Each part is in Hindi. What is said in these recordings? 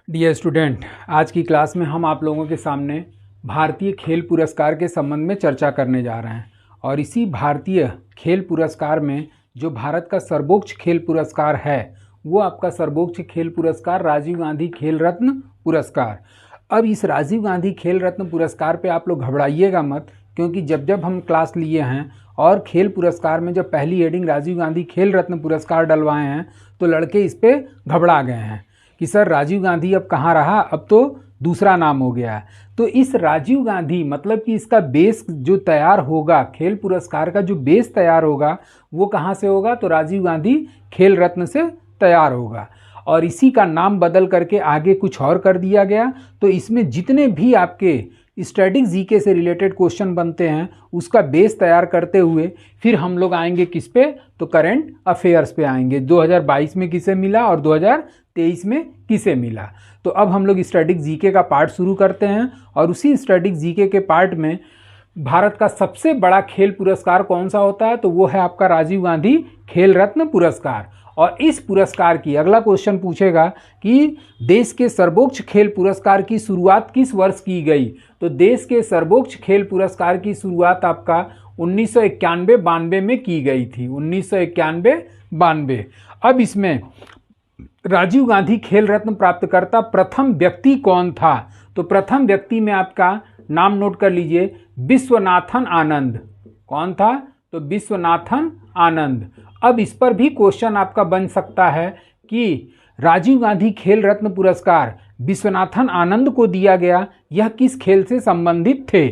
डियर स्टूडेंट, आज की क्लास में हम आप लोगों के सामने भारतीय खेल पुरस्कार के संबंध में चर्चा करने जा रहे हैं। और इसी भारतीय खेल पुरस्कार में जो भारत का सर्वोच्च खेल पुरस्कार है वो आपका सर्वोच्च खेल पुरस्कार राजीव गांधी खेल रत्न पुरस्कार। अब इस राजीव गांधी खेल रत्न पुरस्कार पे आप लोग घबराइएगा मत, क्योंकि जब जब हम क्लास लिए हैं और खेल पुरस्कार में जब पहली हेडिंग राजीव गांधी खेल रत्न पुरस्कार डलवाए हैं तो लड़के इस पे घबरा गए हैं कि सर राजीव गांधी अब कहाँ रहा, अब तो दूसरा नाम हो गया। तो इस राजीव गांधी मतलब कि इसका बेस जो तैयार होगा, खेल पुरस्कार का जो बेस तैयार होगा वो कहाँ से होगा, तो राजीव गांधी खेल रत्न से तैयार होगा। और इसी का नाम बदल करके आगे कुछ और कर दिया गया। तो इसमें जितने भी आपके स्टैटिक जीके से रिलेटेड क्वेश्चन बनते हैं उसका बेस तैयार करते हुए फिर हम लोग आएंगे किस पे, तो करंट अफेयर्स पे आएंगे। 2022 में किसे मिला और 2023 में किसे मिला। तो अब हम लोग स्टैटिक जीके का पार्ट शुरू करते हैं। और उसी स्टैटिक जीके के पार्ट में भारत का सबसे बड़ा खेल पुरस्कार कौन सा होता है, तो वो है आपका राजीव गांधी खेल रत्न पुरस्कार। और इस पुरस्कार की अगला क्वेश्चन पूछेगा कि देश के सर्वोच्च खेल पुरस्कार की शुरुआत किस वर्ष की गई। तो देश के सर्वोच्च खेल पुरस्कार की शुरुआत आपका 1991-92 में की गई थी, 1991-92। अब इसमें राजीव गांधी खेल रत्न प्राप्तकर्ता प्रथम व्यक्ति कौन था, तो प्रथम व्यक्ति में आपका नाम नोट कर लीजिए, विश्वनाथन आनंद। कौन था, तो विश्वनाथन आनंद। अब इस पर भी क्वेश्चन आपका बन सकता है कि राजीव गांधी खेल रत्न पुरस्कार विश्वनाथन आनंद को दिया गया, यह किस खेल से संबंधित थे।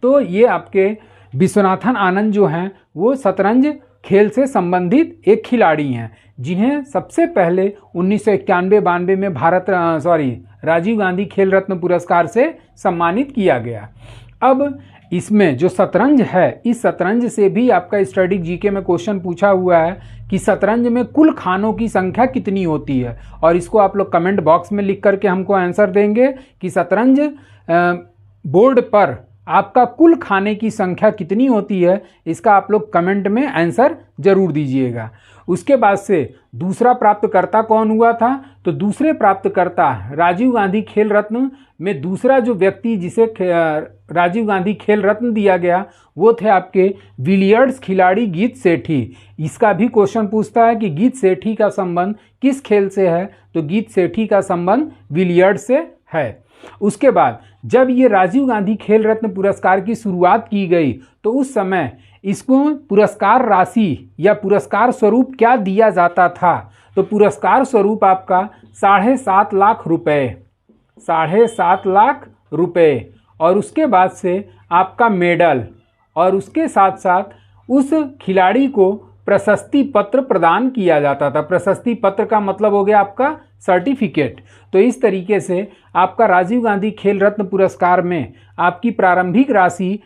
तो ये आपके विश्वनाथन आनंद जो हैं वो शतरंज खेल से संबंधित एक खिलाड़ी हैं, जिन्हें सबसे पहले 1991-92 में राजीव गांधी खेल रत्न पुरस्कार से सम्मानित किया गया। अब इसमें जो शतरंज है, इस शतरंज से भी आपका स्टैटिक जीके में क्वेश्चन पूछा हुआ है कि शतरंज में कुल खानों की संख्या कितनी होती है। और इसको आप लोग कमेंट बॉक्स में लिख करके हमको आंसर देंगे कि शतरंज बोर्ड पर आपका कुल खाने की संख्या कितनी होती है, इसका आप लोग कमेंट में आंसर जरूर दीजिएगा। उसके बाद से दूसरा प्राप्तकर्ता कौन हुआ था, तो दूसरे प्राप्तकर्ता राजीव गांधी खेल रत्न में दूसरा जो व्यक्ति जिसे राजीव गांधी खेल रत्न दिया गया वो थे आपके बिलियर्ड्स खिलाड़ी गीत सेठी। इसका भी क्वेश्चन पूछता है कि गीत सेठी का संबंध किस खेल से है, तो गीत सेठी का संबंध बिलियर्ड से है। उसके बाद जब ये राजीव गांधी खेल रत्न पुरस्कार की शुरुआत की गई तो उस समय इसको पुरस्कार राशि या पुरस्कार स्वरूप क्या दिया जाता था, तो पुरस्कार स्वरूप आपका 7.5 लाख रुपए, 7.5 लाख रुपए। और उसके बाद से आपका मेडल, और उसके साथ साथ उस खिलाड़ी को प्रशस्ति पत्र प्रदान किया जाता था। प्रशस्ति पत्र का मतलब हो गया आपका सर्टिफिकेट। तो इस तरीके से आपका राजीव गांधी खेल रत्न पुरस्कार में आपकी प्रारंभिक राशि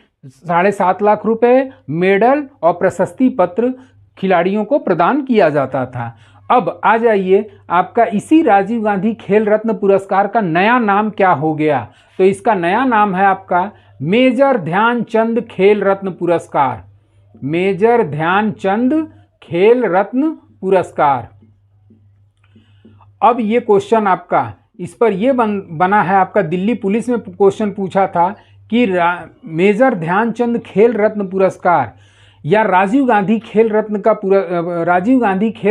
7.5 लाख रुपए, मेडल और प्रशस्ति पत्र खिलाड़ियों को प्रदान किया जाता था। अब आ जाइए आपका इसी राजीव गांधी खेल रत्न पुरस्कार का नया नाम क्या हो गया, तो इसका नया नाम है आपका मेजर ध्यानचंद खेल रत्न पुरस्कार। मेजर ध्यानचंद खेल रत्न पुरस्कार। अब ये क्वेश्चन आपका इस पर ये बना है, आपका दिल्ली पुलिस में क्वेश्चन पूछा था कि मेजर ध्यानचंद खेल रत्न पुरस्कार या राजीव गांधी खेल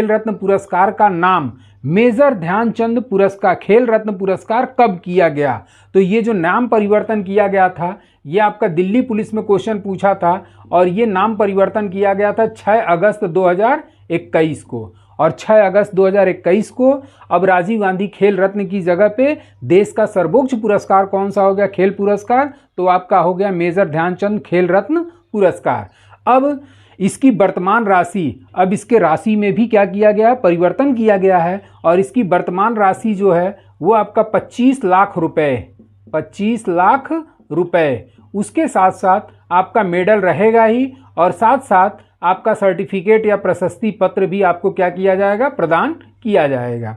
रत्न पुरस्कार का नाम मेजर ध्यानचंद पुरस्कार खेल रत्न पुरस्कार कब किया गया। तो ये जो नाम परिवर्तन किया गया था ये आपका दिल्ली पुलिस में क्वेश्चन पूछा था, और ये नाम परिवर्तन किया गया था 6 अगस्त 2021 को। और 6 अगस्त 2021 को अब राजीव गांधी खेल रत्न की जगह पे देश का सर्वोच्च पुरस्कार कौन सा हो गया, खेल पुरस्कार, तो आपका हो गया मेजर ध्यानचंद खेल रत्न पुरस्कार। अब इसकी वर्तमान राशि, अब इसके राशि में भी क्या किया गया है, परिवर्तन किया गया है। और इसकी वर्तमान राशि जो है वो आपका 25 लाख रुपए, 25 लाख रुपए। उसके साथ साथ आपका मेडल रहेगा ही, और साथ साथ आपका सर्टिफिकेट या प्रशस्ति पत्र भी आपको क्या किया जाएगा, प्रदान किया जाएगा।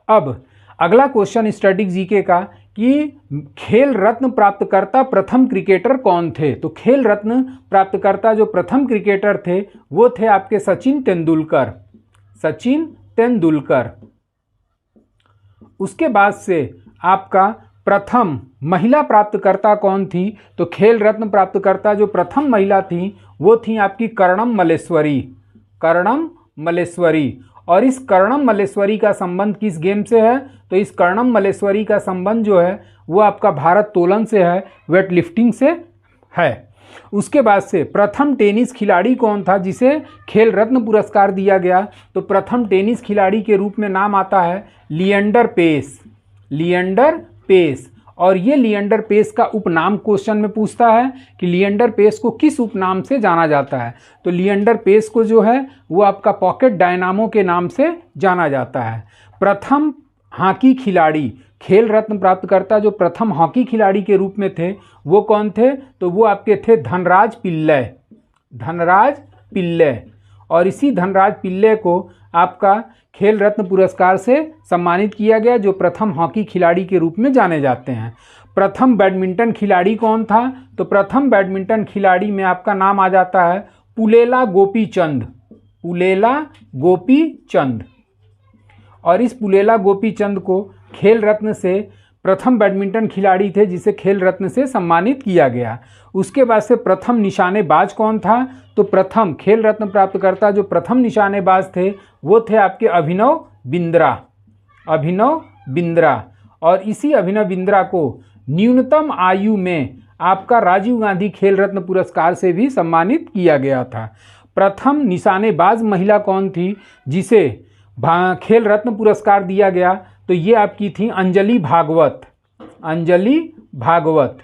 अब अगला क्वेश्चन स्टैटिक जीके का कि खेल रत्न प्राप्तकर्ता प्रथम क्रिकेटर कौन थे। तो खेल रत्न प्राप्तकर्ता जो प्रथम क्रिकेटर थे वो थे आपके सचिन तेंदुलकर, सचिन तेंदुलकर। उसके बाद से आपका प्रथम महिला प्राप्तकर्ता कौन थी? तो खेल रत्न प्राप्तकर्ता जो प्रथम महिला थी वो थी आपकी कर्णम मल्लेश्वरी। कर्णम मल्लेश्वरी। और इस कर्णम मल्लेश्वरी का संबंध किस गेम से है? तो इस कर्णम मल्लेश्वरी का संबंध जो है वो आपका भारत तोलन से है, वेट लिफ्टिंग से है। उसके बाद से प्रथम टेनिस खिलाड़ी कौन था जिसे खेल रत्न पुरस्कार दिया गया? तो प्रथम टेनिस खिलाड़ी के रूप में नाम आता है लिएंडर पेस। लिएंडर पेस। और ये लिएंडर पेस का उपनाम क्वेश्चन में पूछता है कि लिएंडर पेस को किस उपनाम से जाना जाता है? तो लिएंडर पेस को जो है वो आपका पॉकेट डायनामो के नाम से जाना जाता है। प्रथम हॉकी खिलाड़ी, खेल रत्न प्राप्तकर्ता जो प्रथम हॉकी खिलाड़ी के रूप में थे वो कौन थे? तो वो आपके थे धनराज पिल्लै। धनराज पिल्लै। और इसी धनराज पिल्लै को आपका खेल रत्न पुरस्कार से सम्मानित किया गया जो प्रथम हॉकी खिलाड़ी के रूप में जाने जाते हैं। प्रथम बैडमिंटन खिलाड़ी कौन था? तो प्रथम बैडमिंटन खिलाड़ी में आपका नाम आ जाता है पुलेला गोपीचंद। पुलेला गोपीचंद। और इस पुलेला गोपीचंद को खेल रत्न से प्रथम बैडमिंटन खिलाड़ी थे जिसे खेल रत्न से सम्मानित किया गया। उसके बाद से प्रथम निशानेबाज कौन था? तो प्रथम खेल रत्न प्राप्तकर्ता जो प्रथम निशानेबाज थे वो थे आपके अभिनव बिंद्रा। अभिनव बिंद्रा। और इसी अभिनव बिंद्रा को न्यूनतम आयु में आपका राजीव गांधी खेल रत्न पुरस्कार से भी सम्मानित किया गया था। प्रथम निशानेबाज महिला कौन थी जिसे खेल रत्न पुरस्कार दिया गया? तो ये आपकी थी अंजलि भागवत। अंजलि भागवत।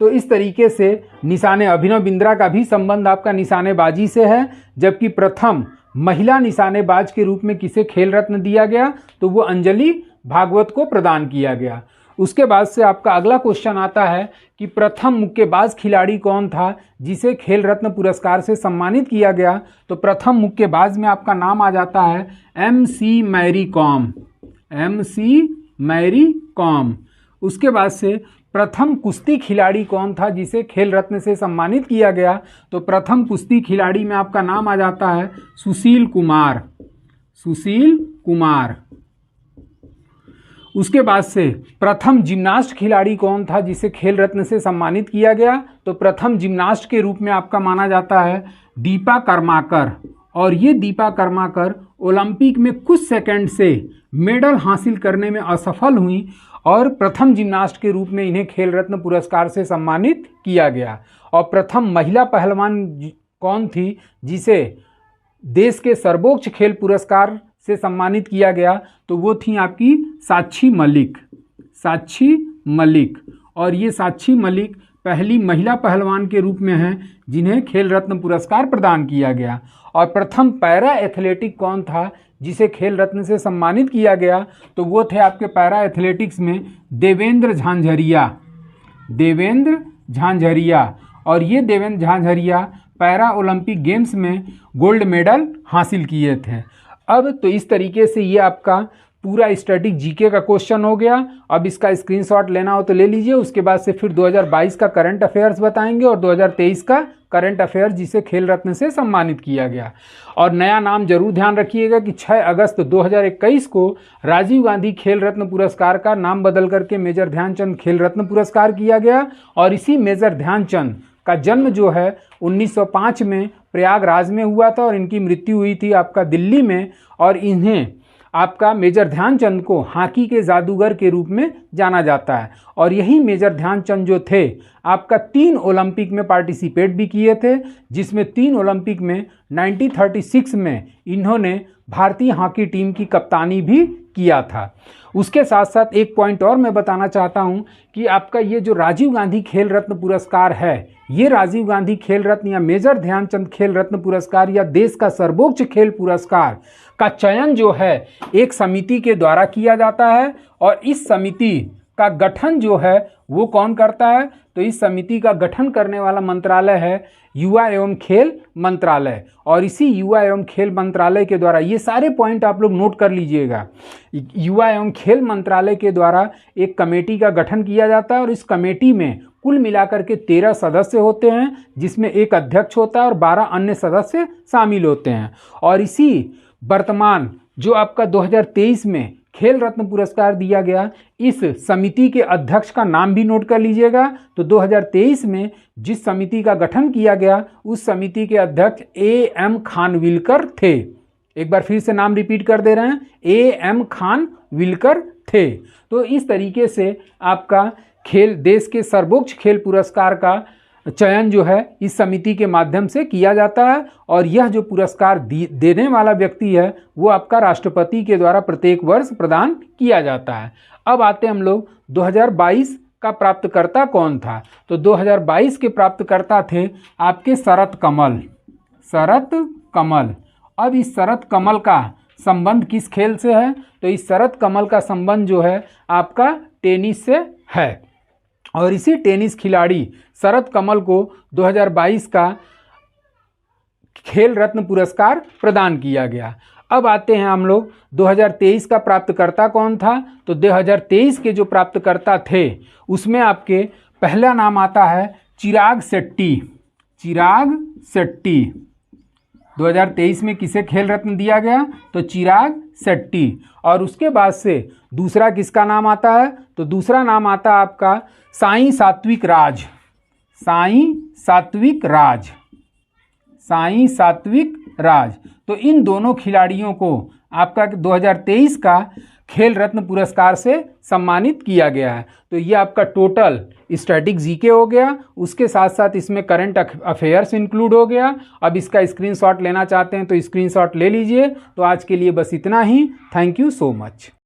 तो इस तरीके से निशाने अभिनव बिंद्रा का भी संबंध आपका निशानेबाजी से है, जबकि प्रथम महिला निशानेबाज के रूप में किसे खेल रत्न दिया गया? तो वो अंजलि भागवत को प्रदान किया गया। उसके बाद से आपका अगला क्वेश्चन आता है कि प्रथम मुक्केबाज खिलाड़ी कौन था जिसे खेल रत्न पुरस्कार से सम्मानित किया गया? तो प्रथम मुक्केबाज में आपका नाम आ जाता है MC Mary Kom. MC Mary Kom. उसके बाद से प्रथम कुश्ती खिलाड़ी कौन था जिसे खेल रत्न से सम्मानित किया गया? तो प्रथम कुश्ती खिलाड़ी में आपका नाम आ जाता है सुशील कुमार। सुशील कुमार। उसके बाद से प्रथम जिम्नास्ट खिलाड़ी कौन था जिसे खेल रत्न से सम्मानित किया गया? तो प्रथम जिम्नास्ट के रूप में आपका माना जाता है दीपा कर्माकर। और ये दीपा कर्माकर ओलंपिक में कुछ सेकंड से मेडल हासिल करने में असफल हुई और प्रथम जिम्नास्ट के रूप में इन्हें खेल रत्न पुरस्कार से सम्मानित किया गया। और प्रथम महिला पहलवान कौन थी जिसे देश के सर्वोच्च खेल पुरस्कार से सम्मानित किया गया? तो वो थी आपकी साक्षी मलिक। साक्षी मलिक। और ये साक्षी मलिक पहली महिला पहलवान के रूप में हैं जिन्हें खेल रत्न पुरस्कार प्रदान किया गया। और प्रथम पैरा एथलेटिक कौन था जिसे खेल रत्न से सम्मानित किया गया? तो वो थे आपके पैरा एथलेटिक्स में देवेंद्र झांझरिया। देवेंद्र झांझरिया। और ये Devendra Jhajharia para Olympic games में गोल्ड मेडल हासिल किए थे। अब तो इस तरीके से ये आपका पूरा स्टैटिक जीके का क्वेश्चन हो गया। अब इसका स्क्रीनशॉट लेना हो तो ले लीजिए। उसके बाद से फिर 2022 का करंट अफेयर्स बताएंगे और 2023 का करंट अफेयर्स जिसे खेल रत्न से सम्मानित किया गया। और नया नाम जरूर ध्यान रखिएगा कि 6 अगस्त 2021 को राजीव गांधी खेल रत्न पुरस्कार का नाम बदल करके मेजर ध्यानचंद खेल रत्न पुरस्कार किया गया। और इसी मेजर ध्यानचंद का जन्म जो है 1905 में प्रयागराज में हुआ था और इनकी मृत्यु हुई थी आपका दिल्ली में। और इन्हें आपका मेजर ध्यानचंद को हॉकी के जादूगर के रूप में जाना जाता है। और यही मेजर ध्यानचंद जो थे आपका 3 ओलंपिक में पार्टिसिपेट भी किए थे, जिसमें 3 ओलंपिक में 1936 में इन्होंने भारतीय हॉकी टीम की कप्तानी भी किया था। उसके साथ साथ एक पॉइंट और मैं बताना चाहता हूं कि आपका ये जो राजीव गांधी खेल रत्न पुरस्कार है, ये राजीव गांधी खेल रत्न या मेजर ध्यानचंद खेल रत्न पुरस्कार या देश का सर्वोच्च खेल पुरस्कार का चयन जो है एक समिति के द्वारा किया जाता है। और इस समिति का गठन जो है वो कौन करता है? तो इस समिति का गठन करने वाला मंत्रालय है युवा एवं खेल मंत्रालय। और इसी युवा एवं खेल मंत्रालय के द्वारा, ये सारे पॉइंट आप लोग नोट कर लीजिएगा, युवा एवं खेल मंत्रालय के द्वारा एक कमेटी का गठन किया जाता है। और इस कमेटी में कुल मिलाकर के 13 सदस्य होते हैं, जिसमें एक अध्यक्ष होता है और 12 अन्य सदस्य शामिल होते हैं। और इसी वर्तमान जो आपका 2023 में खेल रत्न पुरस्कार दिया गया, इस समिति के अध्यक्ष का नाम भी नोट कर लीजिएगा। तो 2023 में जिस समिति का गठन किया गया उस समिति के अध्यक्ष A.M. खानविलकर थे। एक बार फिर से नाम रिपीट कर दे रहे हैं, A.M. खानविलकर थे। तो इस तरीके से आपका देश के सर्वोच्च खेल पुरस्कार का चयन जो है इस समिति के माध्यम से किया जाता है, और यह जो पुरस्कार देने वाला व्यक्ति है वो आपका राष्ट्रपति के द्वारा प्रत्येक वर्ष प्रदान किया जाता है। अब आते हम लोग 2022 का प्राप्तकर्ता कौन था। तो 2022 के प्राप्तकर्ता थे आपके शरत कमल। अब इस शरत कमल का संबंध किस खेल से है? तो इस शरत कमल का संबंध जो है आपका टेनिस से है, और इसी टेनिस खिलाड़ी शरत कमल को 2022 का खेल रत्न पुरस्कार प्रदान किया गया। अब आते हैं हम लोग 2023 का प्राप्तकर्ता कौन था। तो 2023 के जो प्राप्तकर्ता थे उसमें आपके पहला नाम आता है चिराग शेट्टी। 2023 में किसे खेल रत्न दिया गया? तो चिराग शेट्टी। और उसके बाद से दूसरा किसका नाम आता है? तो दूसरा नाम आता है आपका साईं सात्विक राज। तो इन दोनों खिलाड़ियों को आपका 2023 का खेल रत्न पुरस्कार से सम्मानित किया गया है। तो ये आपका टोटल स्टैटिक जीके हो गया, उसके साथ साथ इसमें करंट अफेयर्स इंक्लूड हो गया। अब इसका स्क्रीनशॉट लेना चाहते हैं तो स्क्रीनशॉट ले लीजिए। तो आज के लिए बस इतना ही। Thank you so much.